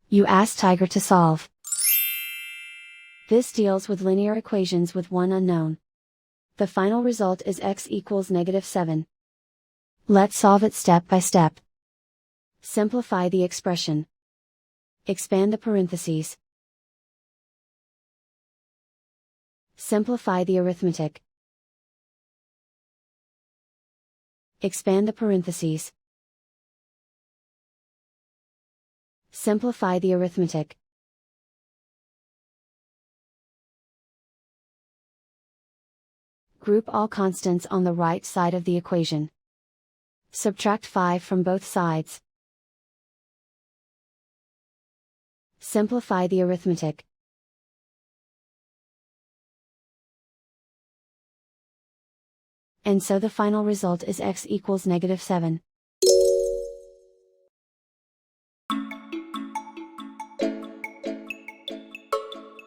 You ask Tiger to solve. This deals with linear equations with one unknown. The final result is x equals -7. Let's solve it step by step. Simplify the expression. Expand the parentheses. Simplify the arithmetic. Expand the parentheses. Simplify the arithmetic. Group all constants on the right side of the equation. Subtract 5 from both sides. Simplify the arithmetic. And so the final result is x equals -7.